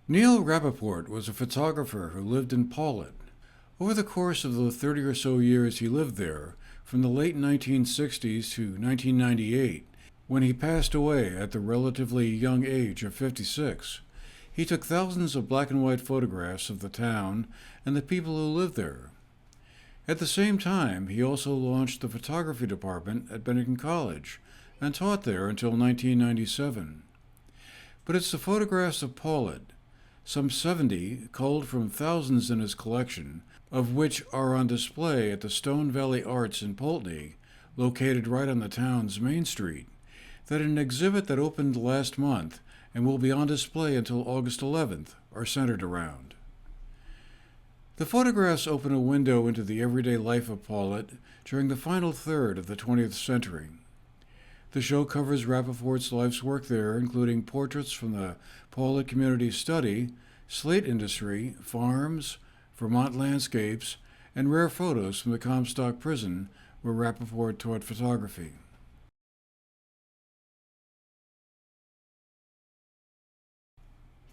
Neil Rappaport was a photographer who lived in Pawlet. Over the course of the 30 or so years he lived there, from the late 1960s to 1998, when he passed away at the relatively young age of 56, he took thousands of black and white photographs of the town and the people who lived there. At the same time, he also launched the photography department at Bennington College and taught there until 1997. But it's the photographs of Pawlet, some 70 culled from thousands in his collection, of which are on display at the Stone Valley Arts in Poultney, located right on the town's main street, that an exhibit that opened last month and will be on display until August 11th are centered around. The photographs open a window into the everyday life of Pawlet during the final third of the 20th century. The show covers Rappaport's life's work there, including portraits from the Pawlet community study, slate industry, farms, Vermont landscapes, and rare photos from the Comstock prison where Rappaport taught photography.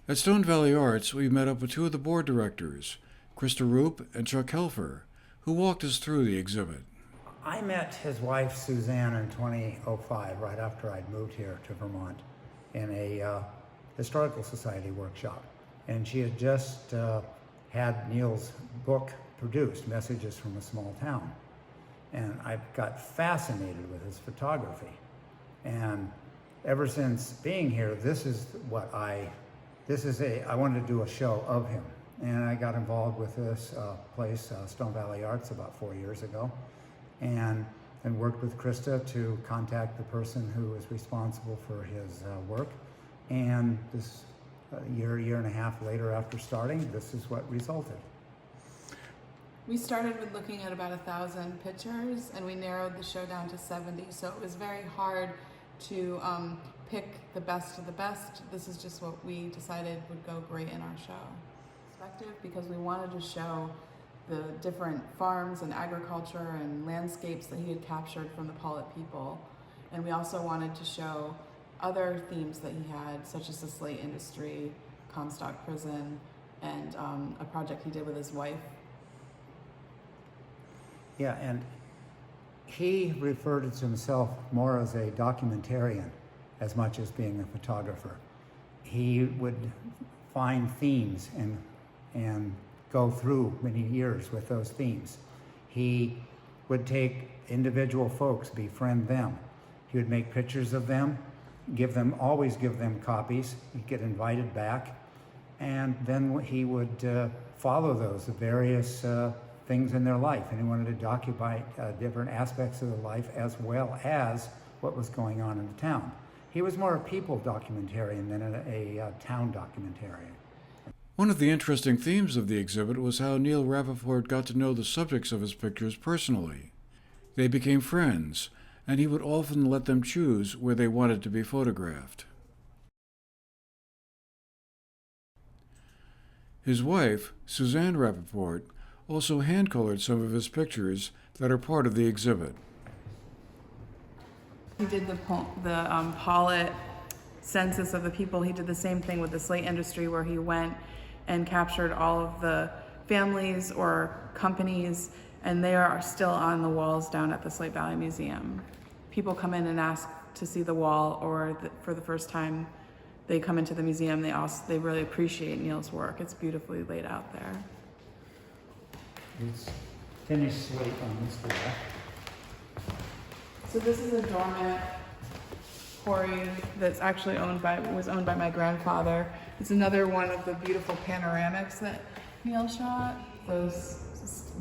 At Stone Valley Arts, we met up with two of the board directors, Krista Roop and Chuck Helfer, who walked us through the exhibit. I met his wife Suzanne in 2005, right after I'd moved here to Vermont, in a historical society workshop. And she had just had Neil's book produced, Messages from a Small Town. And I got fascinated with his photography. And ever since being here, I wanted to do a show of him. And I got involved with this place, Stone Valley Arts, about 4 years ago. And worked with Krista to contact the person who was responsible for his work. And this year and a half later after starting, this is what resulted. We started with looking at about 1,000 pictures, and we narrowed the show down to 70. So it was very hard to pick the best of the best. This is just what we decided would go great in our show. Because we wanted to show the different farms and agriculture and landscapes that he had captured from the Pawlet people. And we also wanted to show other themes that he had, such as the slate industry, Comstock prison, and a project he did with his wife. Yeah, and he referred to himself more as a documentarian as much as being a photographer. He would find themes and go through many years with those themes. He would take individual folks, befriend them. He would make pictures of them, always give them copies. He'd get invited back, and then he would follow those various things in their life, and he wanted to document different aspects of their life as well as what was going on in the town. He was more a people documentarian than a town documentarian. One of the interesting themes of the exhibit was how Neil Rappaport got to know the subjects of his pictures personally. They became friends, and he would often let them choose where they wanted to be photographed. His wife, Suzanne Rappaport, also hand-colored some of his pictures that are part of the exhibit. He did the Pawlet census of the people. He did the same thing with the slate industry, where he went and captured all of the families or companies, and they are still on the walls down at the Slate Valley Museum. People come in and ask to see the wall, or for the first time they come into the museum, they really appreciate Neil's work. It's beautifully laid out there. It's finished slate on this wall. So this is a doormat quarry that's actually was owned by my grandfather. It's another one of the beautiful panoramics that Neil shot. The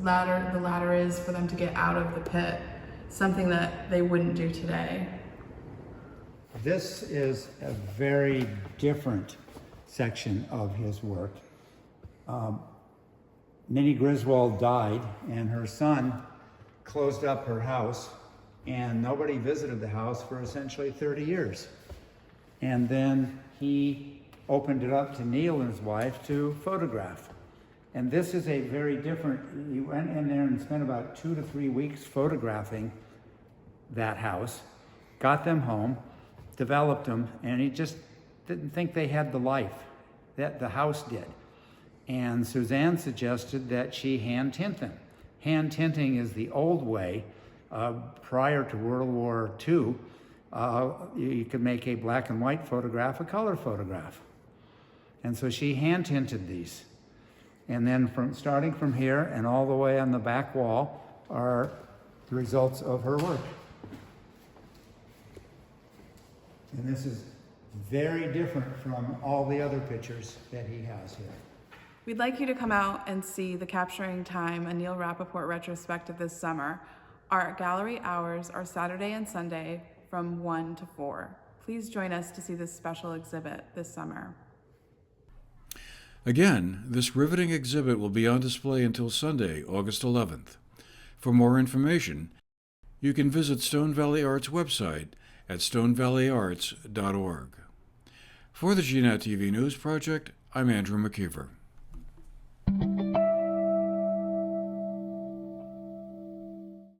ladder is for them to get out of the pit, something that they wouldn't do today. This is a very different section of his work. Minnie Griswold died, and her son closed up her house, and nobody visited the house for essentially 30 years. And then he opened it up to Neil and his wife to photograph. And this is a very different, he went in there and spent about 2 to 3 weeks photographing that house, got them home, developed them, and he just didn't think they had the life that the house did. And Suzanne suggested that she hand tint them. Hand tinting is the old way. Prior to World War II, you could make a black and white photograph, a color photograph. And so she hand tinted these. And then starting from here and all the way on the back wall are the results of her work. And this is very different from all the other pictures that he has here. We'd like you to come out and see the Capturing Time, a Neil Rappaport retrospective this summer. Our gallery hours are Saturday and Sunday from 1 to 4. Please join us to see this special exhibit this summer. Again, this riveting exhibit will be on display until Sunday, August 11th. For more information, you can visit Stone Valley Art's website at stonevalleyarts.org. For the GNAT-TV News Project, I'm Andrew McKeever.